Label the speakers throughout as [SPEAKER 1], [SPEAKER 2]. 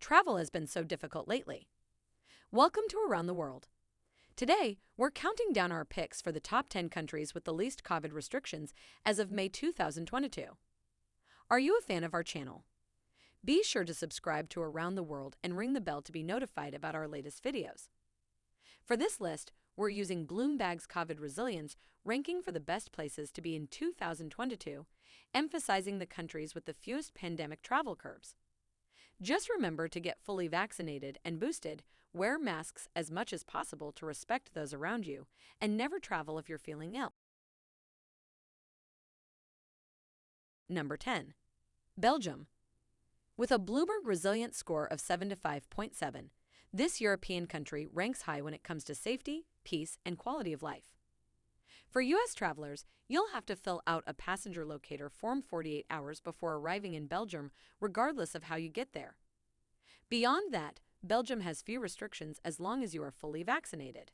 [SPEAKER 1] travel has been so difficult lately. Welcome to Around the World. Today, we're counting down our picks for the top 10 countries with the least COVID restrictions as of May 2022. Are you a fan of our channel? Be sure to subscribe to Around the World and ring the bell to be notified about our latest videos. For this list, we're using Bloomberg's COVID resilience ranking for the best places to be in 2022, emphasizing the countries with the fewest pandemic travel curves. Just remember to get fully vaccinated and boosted, wear masks as much as possible to respect those around you, and never travel if you're feeling ill. Number 10. Belgium. With a Bloomberg Resilience score of 75.7, this European country ranks high when it comes to safety, peace, and quality of life. For U.S. travelers, you'll have to fill out a passenger locator form 48 hours before arriving in Belgium, regardless of how you get there. Beyond that, Belgium has few restrictions as long as you are fully vaccinated.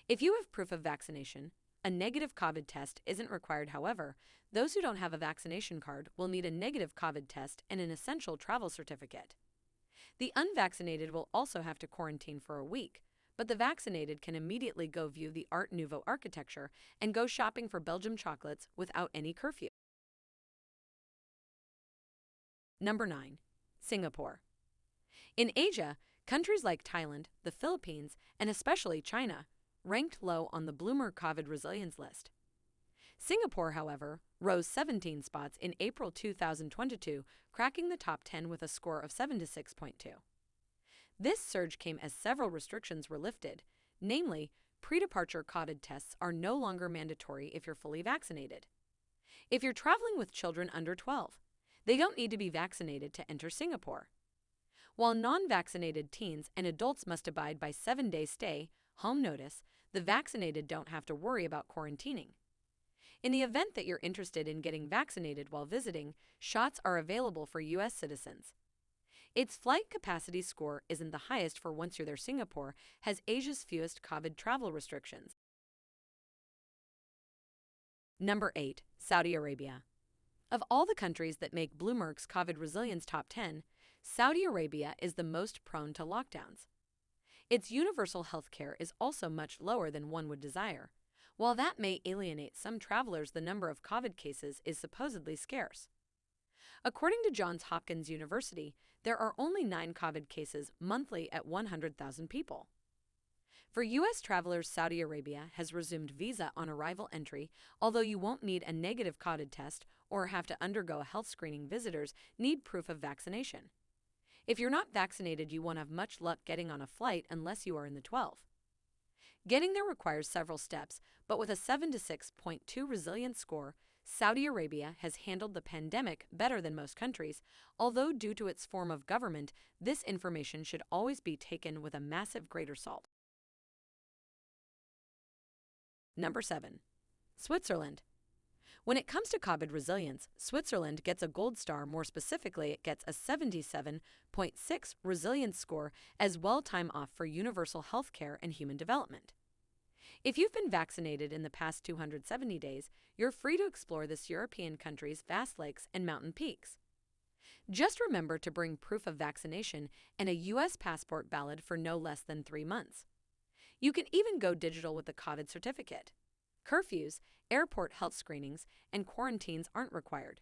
[SPEAKER 1] If you have proof of vaccination, a negative COVID test isn't required. However, those who don't have a vaccination card will need a negative COVID test and an essential travel certificate. The unvaccinated will also have to quarantine for a week, but the vaccinated can immediately go view the Art Nouveau architecture and go shopping for Belgium chocolates without any curfew. Number 9. Singapore. In Asia, countries like Thailand, the Philippines, and especially China ranked low on the Bloomberg COVID resilience list. Singapore, however, rose 17 spots in April 2022, cracking the top 10 with a score of 76.2. This surge came as several restrictions were lifted, namely, pre-departure COVID tests are no longer mandatory if you're fully vaccinated. If you're traveling with children under 12, they don't need to be vaccinated to enter Singapore. While non-vaccinated teens and adults must abide by 7-day stay, home notice, the vaccinated don't have to worry about quarantining. In the event that you're interested in getting vaccinated while visiting, shots are available for U.S. citizens. Its flight capacity score isn't the highest for once you're there. Singapore has Asia's fewest COVID travel restrictions. Number 8. Saudi Arabia. Of all the countries that make Bloomberg's COVID resilience top 10, Saudi Arabia is the most prone to lockdowns. Its universal health care is also much lower than one would desire. While that may alienate some travelers, the number of COVID cases is supposedly scarce. According to Johns Hopkins University, there are only 9 COVID cases monthly at 100,000 people. For U.S. travelers, Saudi Arabia has resumed visa on arrival entry, although you won't need a negative COVID test or have to undergo a health screening. Visitors need proof of vaccination. If you're not vaccinated, you won't have much luck getting on a flight unless you are in the 12. Getting there requires several steps, but with a 76.2 resilience score, Saudi Arabia has handled the pandemic better than most countries, although due to its form of government, this information should always be taken with a massive grain of salt. Number 7. Switzerland. When it comes to COVID resilience, Switzerland gets a gold star. More specifically, it gets a 77.6 resilience score as well time off for universal health care and human development. If you've been vaccinated in the past 270 days, you're free to explore this European country's vast lakes and mountain peaks. Just remember to bring proof of vaccination and a U.S. passport valid for no less than 3 months. You can even go digital with the COVID certificate. Curfews, airport health screenings, and quarantines aren't required.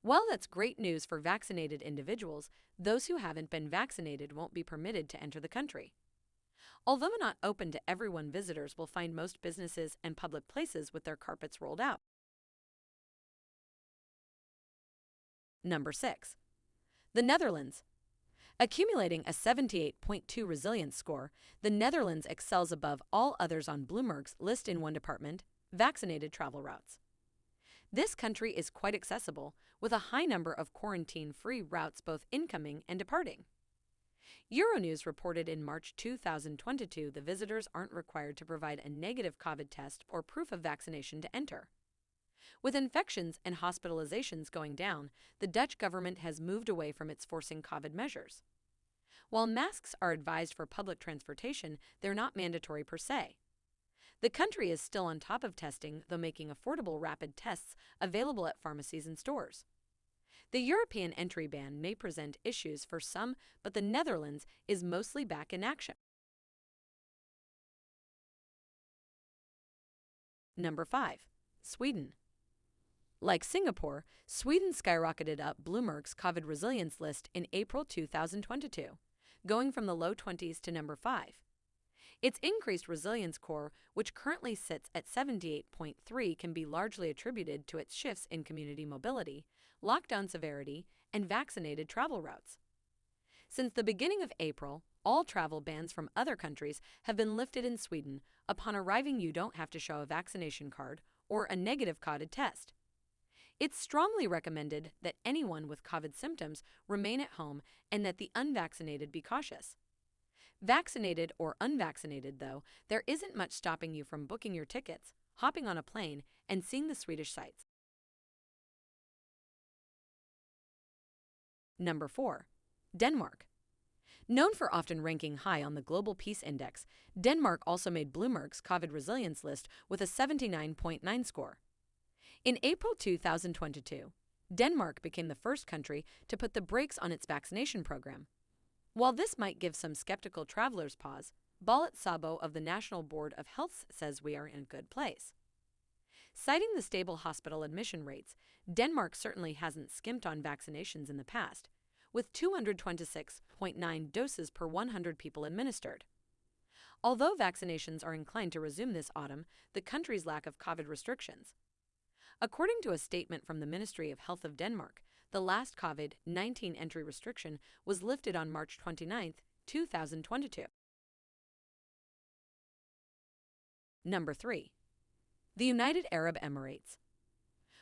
[SPEAKER 1] While that's great news for vaccinated individuals, those who haven't been vaccinated won't be permitted to enter the country. Although not open to everyone, visitors will find most businesses and public places with their carpets rolled out. Number 6. The Netherlands. Accumulating a 78.2 resilience score, the Netherlands excels above all others on Bloomberg's list in one department: vaccinated travel routes. This country is quite accessible, with a high number of quarantine-free routes both incoming and departing. Euronews reported in March 2022 the visitors aren't required to provide a negative COVID test or proof of vaccination to enter. With infections and hospitalizations going down, the Dutch government has moved away from its forcing COVID measures. While masks are advised for public transportation, they're not mandatory per se. The country is still on top of testing, though making affordable rapid tests available at pharmacies and stores. The European entry ban may present issues for some, but the Netherlands is mostly back in action. Number 5. Sweden. Like Singapore, Sweden skyrocketed up Bloomberg's COVID resilience list in April 2022, going from the low 20s to number 5. Its increased resilience score, which currently sits at 78.3, can be largely attributed to its shifts in community mobility, lockdown severity, and vaccinated travel routes. Since the beginning of April, all travel bans from other countries have been lifted in Sweden. Upon arriving, you don't have to show a vaccination card or a negative COVID test. It's strongly recommended that anyone with COVID symptoms remain at home and that the unvaccinated be cautious. Vaccinated or unvaccinated, though, there isn't much stopping you from booking your tickets, hopping on a plane, and seeing the Swedish sights. Number 4. Denmark. Known for often ranking high on the Global Peace Index, Denmark also made Bloomberg's COVID resilience list with a 79.9 score. In April 2022, Denmark became the first country to put the brakes on its vaccination program. While this might give some skeptical travelers pause, Balit Sabo of the National Board of Health says we are in a good place. Citing the stable hospital admission rates, Denmark certainly hasn't skimped on vaccinations in the past, with 226.9 doses per 100 people administered. Although vaccinations are inclined to resume this autumn, the country's lack of COVID restrictions. According to a statement from the Ministry of Health of Denmark, the last COVID-19 entry restriction was lifted on March 29, 2022. Number 3. The United Arab Emirates.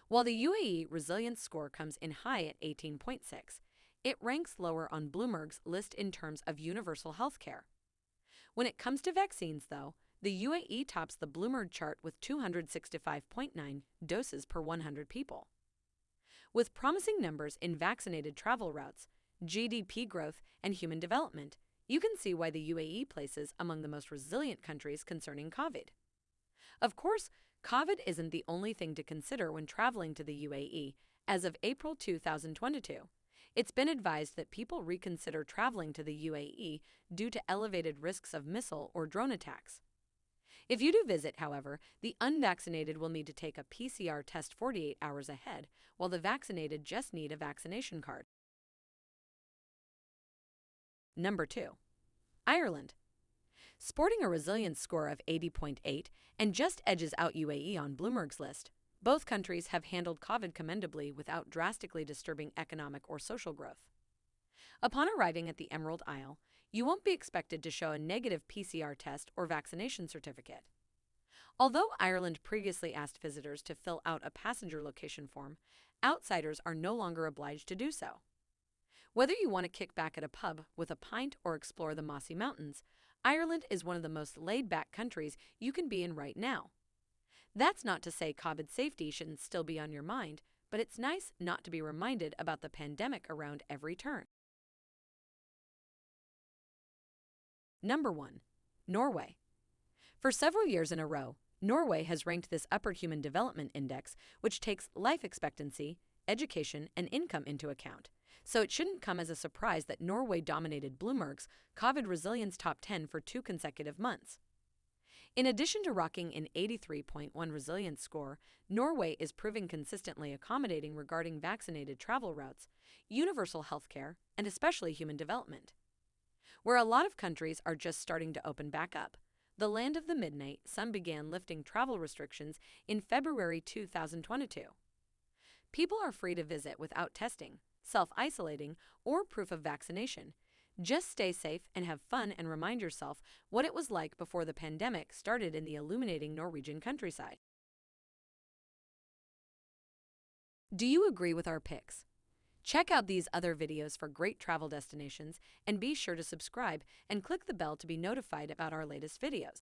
[SPEAKER 1] While the UAE resilience score comes in high at 18.6, it ranks lower on Bloomberg's list in terms of universal health care. When it comes to vaccines, though, the UAE tops the Bloomberg chart with 265.9 doses per 100 people. With promising numbers in vaccinated travel routes, GDP growth, and human development, you can see why the UAE places among the most resilient countries concerning COVID. Of course, COVID isn't the only thing to consider when traveling to the UAE. As of April 2022, it's been advised that people reconsider traveling to the UAE due to elevated risks of missile or drone attacks. If you do visit, however, the unvaccinated will need to take a PCR test 48 hours ahead, while the vaccinated just need a vaccination card. Number 2. Ireland. Sporting a resilience score of 80.8 and just edges out UAE on Bloomberg's list, both countries have handled COVID commendably without drastically disturbing economic or social growth. Upon arriving at the Emerald Isle, you won't be expected to show a negative PCR test or vaccination certificate. Although Ireland previously asked visitors to fill out a passenger location form, outsiders are no longer obliged to do so. Whether you want to kick back at a pub with a pint or explore the mossy mountains, Ireland is one of the most laid-back countries you can be in right now. That's not to say COVID safety shouldn't still be on your mind, but it's nice not to be reminded about the pandemic around every turn. Number 1. Norway. For several years in a row, Norway has ranked this Upper Human Development Index, which takes life expectancy, education, and income into account. So it shouldn't come as a surprise that Norway dominated Bloomberg's COVID resilience top 10 for 2 consecutive months. In addition to rocking an 83.1 resilience score, Norway is proving consistently accommodating regarding vaccinated travel routes, universal health care, and especially human development. Where a lot of countries are just starting to open back up, the land of the midnight, some began lifting travel restrictions in February 2022. People are free to visit without testing, self-isolating, or proof of vaccination. Just stay safe and have fun and remind yourself what it was like before the pandemic started in the illuminating Norwegian countryside. Do you agree with our picks? Check out these other videos for great travel destinations and be sure to subscribe and click the bell to be notified about our latest videos.